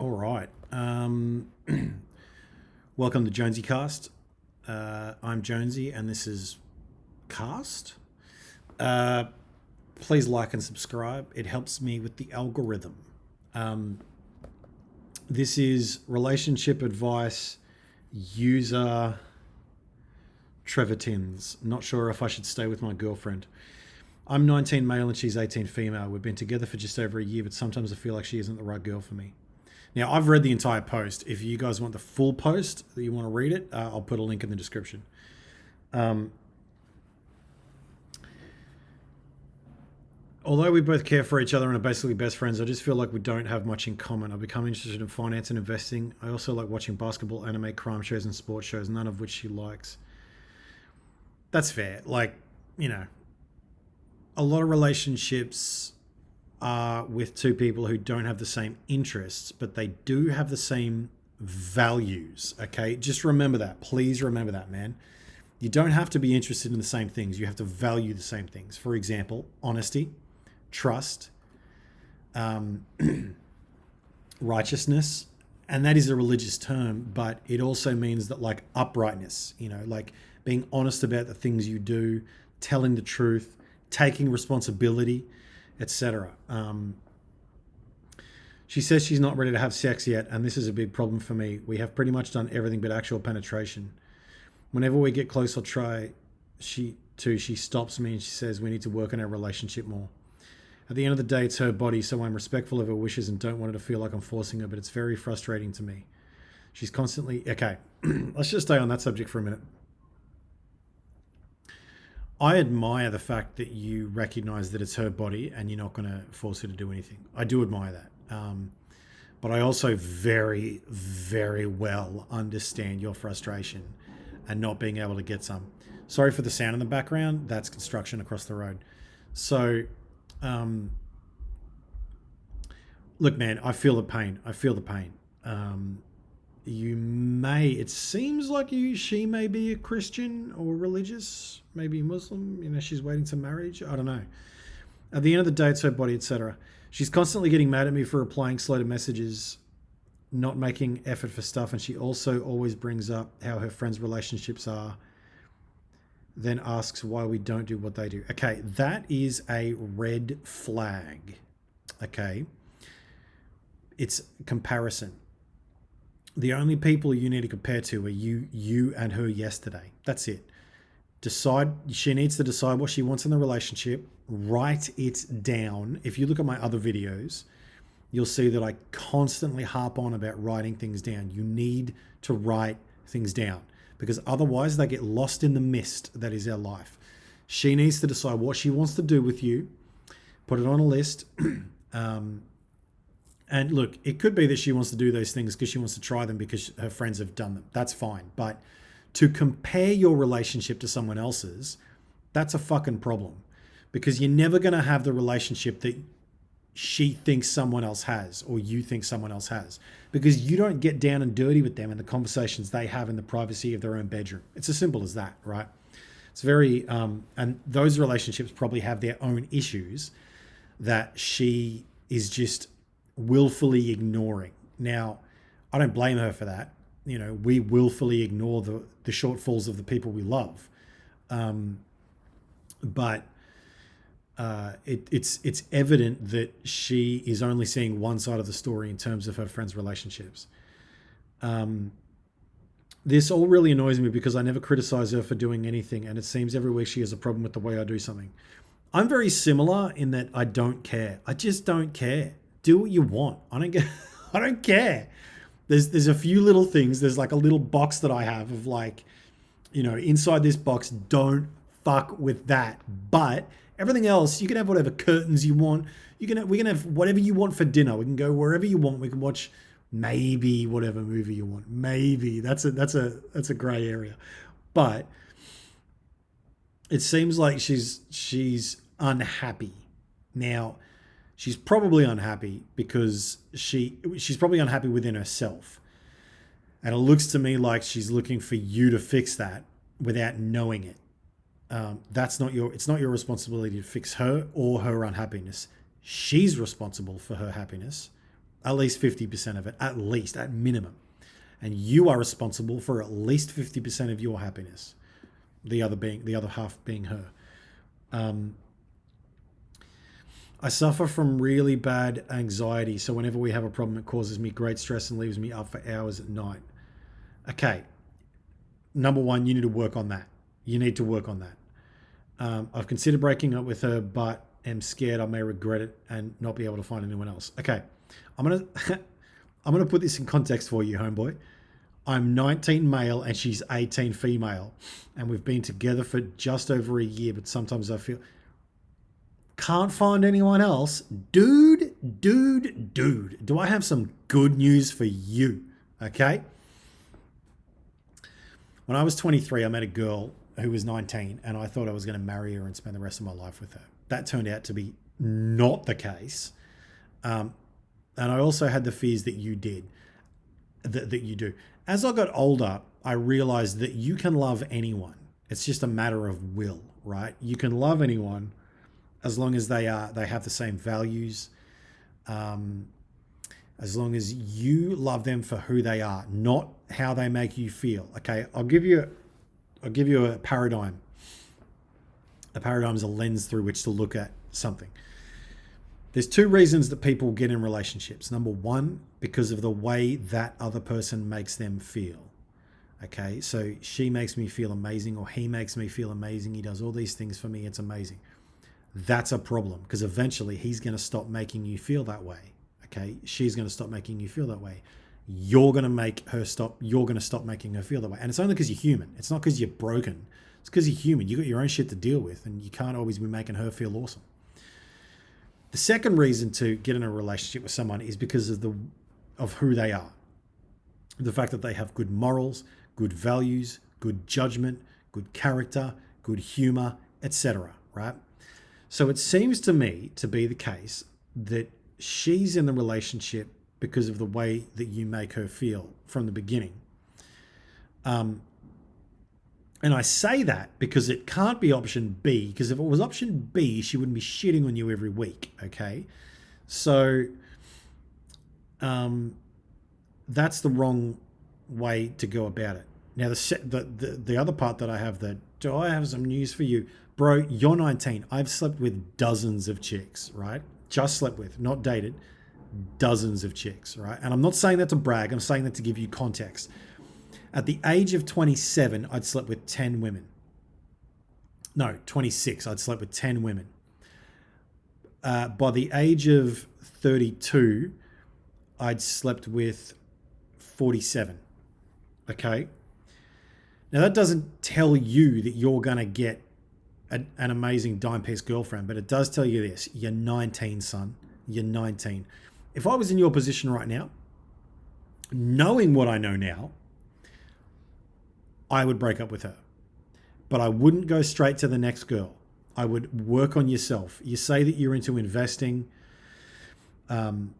All right. Welcome to Jonesy Cast. I'm Jonesy, and this is Cast. Uh, Please like and subscribe. It helps me with the algorithm. Um, this is relationship advice, user Trevor Tins. Not sure if I should stay with my girlfriend. I'm 19 male and she's 18 female. We've been together for just over a year, but sometimes I feel like she isn't the right girl for me. Now, I've read the entire post. If you guys want the full post, that you want to read it, I'll put a link in the description. Although we both care for each other and are basically best friends, I just feel like we don't have much in common. I've become interested in finance and investing. I also like watching basketball, anime, crime shows, and sports shows, none of which she likes. That's fair. Like, you know, a lot of relationships are with two people who don't have the same interests, but they do have the same values. Okay. Just remember that. Please remember that, man. You don't have to be interested in the same things. You have to value the same things. For example, honesty, trust, righteousness. And that is a religious term, but it also means that, like, uprightness, like being honest about the things you do, telling the truth, taking responsibility, etc. She says she's not ready to have sex yet, and this is a big problem for me. We have pretty much done everything but actual penetration. Whenever we get close or try, she stops me and she says we need to work on our relationship more. At the end of the day, it's her body, so I'm respectful of her wishes and don't want her to feel like I'm forcing her, but it's very frustrating to me. She's constantly... Okay, let's just stay on that subject for a minute. I admire the fact that you recognize that it's her body and you're not going to force her to do anything. I do admire that. But I also very, very well understand your frustration and not being able to get some. Sorry for the sound in the background. That's construction across the road. So, look, man, I feel the pain. It seems like she may be a Christian or religious, maybe Muslim. She's waiting to marriage. I don't know. At the end of the day, it's her body, etc. She's constantly getting mad at me for replying slow to messages, not making effort for stuff, and she also always brings up how her friends' relationships are, then asks why we don't do what they do. Okay, that is a red flag. Okay. It's comparison. The only people you need to compare to are you and her yesterday. That's it. She needs to decide what she wants in the relationship, write it down. If you look at my other videos, you'll see that I constantly harp on about writing things down. You need to write things down because otherwise they get lost in the mist that is our life. She needs to decide what she wants to do with you, put it on a list. And look, it could be that she wants to do those things because she wants to try them because her friends have done them. That's fine. But to compare your relationship to someone else's, that's a fucking problem because you're never going to have the relationship that she thinks someone else has or you think someone else has because you don't get down and dirty with them in the conversations they have in the privacy of their own bedroom. It's as simple as that, right? It's very, and those relationships probably have their own issues that she is just willfully ignoring. Now, I don't blame her for that. We willfully ignore the shortfalls of the people we love. But it's evident that she is only seeing one side of the story in terms of her friends' relationships. This all really annoys me because I never criticize her for doing anything, and it seems every week she has a problem with the way I do something. I'm very similar in that I don't care. I just don't care. Do what you want. I don't care. There's a few little things. There's like a little box that I have of like, inside this box, don't fuck with that. But everything else, you can have whatever curtains you want. We can have whatever you want for dinner. We can go wherever you want. We can watch maybe whatever movie you want. Maybe that's a gray area. But it seems like she's unhappy. Now, she's probably unhappy because she's probably unhappy within herself. And it looks to me like she's looking for you to fix that without knowing it. It's not your responsibility to fix her or her unhappiness. She's responsible for her happiness. At least 50% of it, at least, at minimum. And you are responsible for at least 50% of your happiness. The other half being her. I suffer from really bad anxiety, so whenever we have a problem, it causes me great stress and leaves me up for hours at night. Okay, number one, you need to work on that. You need to work on that. I've considered breaking up with her, but am scared I may regret it and not be able to find anyone else. Okay, I'm gonna put this in context for you, homeboy. I'm 19 male and she's 18 female, and we've been together for just over a year, but sometimes I feel can't find anyone else. Dude, do I have some good news for you, okay? When I was 23, I met a girl who was 19, and I thought I was going to marry her and spend the rest of my life with her. That turned out to be not the case. And I also had the fears that you did, that you do. As I got older, I realized that you can love anyone. It's just a matter of will, right? You can love anyone as long as they have the same values, as long as you love them for who they are, not how they make you feel. Okay, I'll give you a paradigm. A paradigm is a lens through which to look at something. There's two reasons that people get in relationships. Number one, because of the way that other person makes them feel. Okay, so she makes me feel amazing, or he makes me feel amazing. He does all these things for me. It's amazing. That's a problem, because eventually he's going to stop making you feel that way. Okay, she's going to stop making you feel that way. You're going to make her stop. You're going to stop making her feel that way. And it's only because you're human. It's not because you're broken. It's because you're human. You got your own shit to deal with, and you can't always be making her feel awesome. The second reason to get in a relationship with someone is because of who they are. The fact that they have good morals, good values, good judgment, good character, good humor, etc. Right? So it seems to me to be the case that she's in the relationship because of the way that you make her feel from the beginning. And I say that because it can't be option B, because if it was option B, she wouldn't be shitting on you every week, okay? So that's the wrong way to go about it. Now, the other part that I have, do I have some news for you? Bro, you're 19. I've slept with dozens of chicks, right? Just slept with, not dated, dozens of chicks, right? And I'm not saying that to brag. I'm saying that to give you context. At the age of 27, I'd slept with 10 women. No, 26, I'd slept with 10 women. By the age of 32, I'd slept with 47. Okay? Now, that doesn't tell you that you're going to get an amazing dime piece girlfriend, but it does tell you this. You're 19, son. You're 19. If I was in your position right now, knowing what I know now, I would break up with her. But I wouldn't go straight to the next girl. I would work on yourself. You say that you're into investing and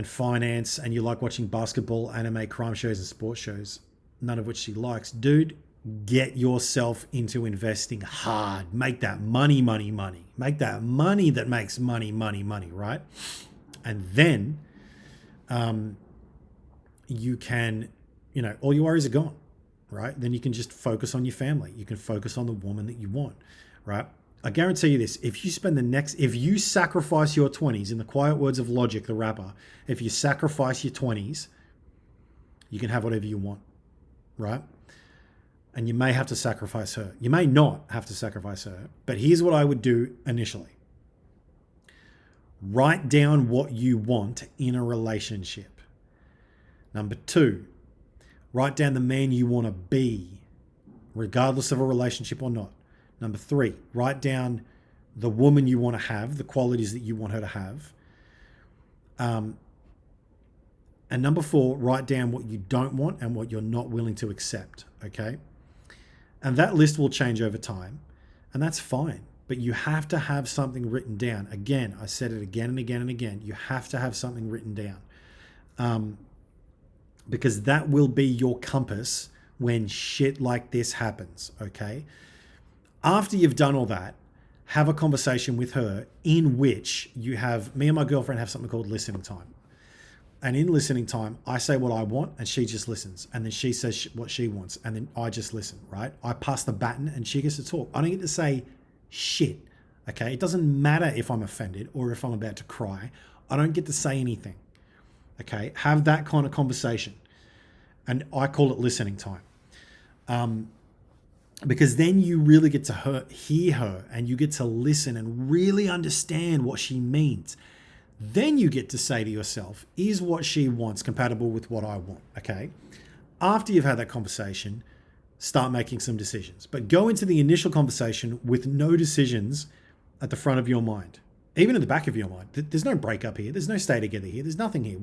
finance, and you like watching basketball, anime, crime shows, and sports shows, none of which she likes. Dude, get yourself into investing hard. Make that money. Make that money that makes money, right? And then you can, all your worries are gone, right? Then you can just focus on your family. You can focus on the woman that you want, right? I guarantee you this, if you sacrifice your 20s, in the quiet words of Logic, the rapper, if you sacrifice your 20s, you can have whatever you want, right? And you may have to sacrifice her. You may not have to sacrifice her, but here's what I would do initially. Write down what you want in a relationship. Number 2, write down the man you want to be, regardless of a relationship or not. Number 3, write down the woman you want to have, the qualities that you want her to have. And number 4, write down what you don't want and what you're not willing to accept, okay? And that list will change over time, and that's fine. But you have to have something written down. Again, I said it again and again and again. You have to have something written down. Because that will be your compass when shit like this happens, okay? After you've done all that, have a conversation with her in which me and my girlfriend have something called listening time. And in listening time, I say what I want and she just listens. And then she says what she wants. And then I just listen, right? I pass the baton and she gets to talk. I don't get to say shit, okay? It doesn't matter if I'm offended or if I'm about to cry. I don't get to say anything, okay? Have that kind of conversation. And I call it listening time. Because then you really get to hear her and you get to listen and really understand what she means. Then you get to say to yourself, is what she wants compatible with what I want? Okay. After you've had that conversation, start making some decisions. But go into the initial conversation with no decisions at the front of your mind, even at the back of your mind. There's no breakup here. There's no stay together here. There's nothing here.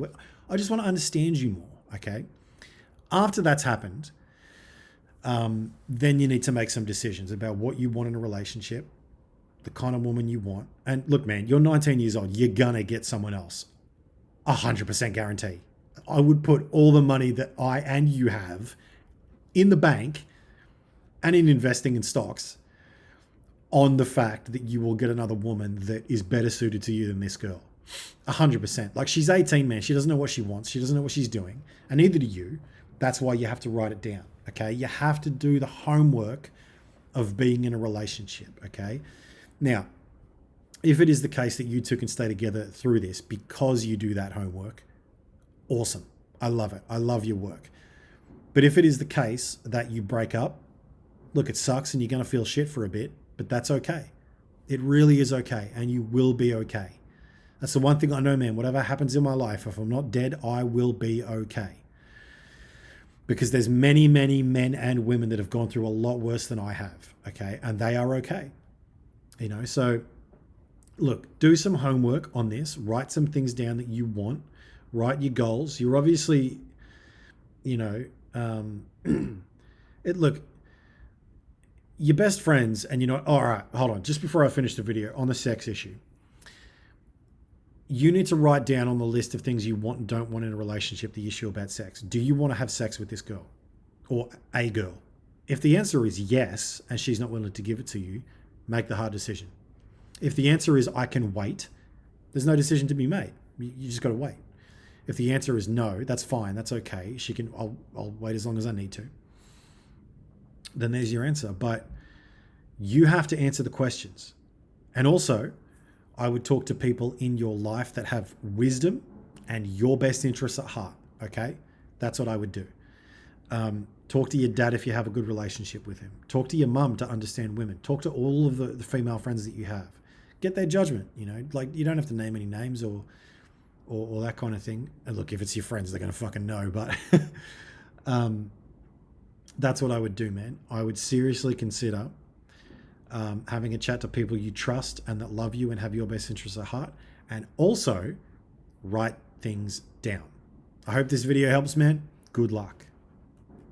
I just want to understand you more. Okay. After that's happened, then you need to make some decisions about what you want in a relationship, the kind of woman you want. And look, man, you're 19 years old. You're going to get someone else. 100% guarantee. I would put all the money that I and you have in the bank and in investing in stocks on the fact that you will get another woman that is better suited to you than this girl. 100%. Like, she's 18, man. She doesn't know what she wants. She doesn't know what she's doing. And neither do you. That's why you have to write it down. Okay. You have to do the homework of being in a relationship. Okay. Now, if it is the case that you two can stay together through this because you do that homework, awesome. I love it. I love your work. But if it is the case that you break up, look, it sucks and you're going to feel shit for a bit, but that's okay. It really is okay. And you will be okay. That's the one thing I know, man. Whatever happens in my life, if I'm not dead, I will be okay. Because there's many, many men and women that have gone through a lot worse than I have. Okay. And they are okay. You know, so look, do some homework on this, write some things down that you want, write your goals. You're obviously, you know, look, your best friends and all right, hold on. Just before I finish the video on the sex issue, you need to write down on the list of things you want and don't want in a relationship, the issue about sex. Do you want to have sex with this girl or a girl? If the answer is yes, and she's not willing to give it to you, make the hard decision. If the answer is I can wait, there's no decision to be made. You just got to wait. If the answer is no, that's fine. That's okay. I'll wait as long as I need to. Then there's your answer. But you have to answer the questions. And also, I would talk to people in your life that have wisdom and your best interests at heart. Okay? That's what I would do. Talk to your dad if you have a good relationship with him. Talk to your mum to understand women. Talk to all of the female friends that you have. Get their judgment, like you don't have to name any names or that kind of thing. And look, if it's your friends, they're going to fucking know, but that's what I would do, man. I would seriously consider having a chat to people you trust and that love you and have your best interests at heart, and also write things down. I hope this video helps, man. Good luck.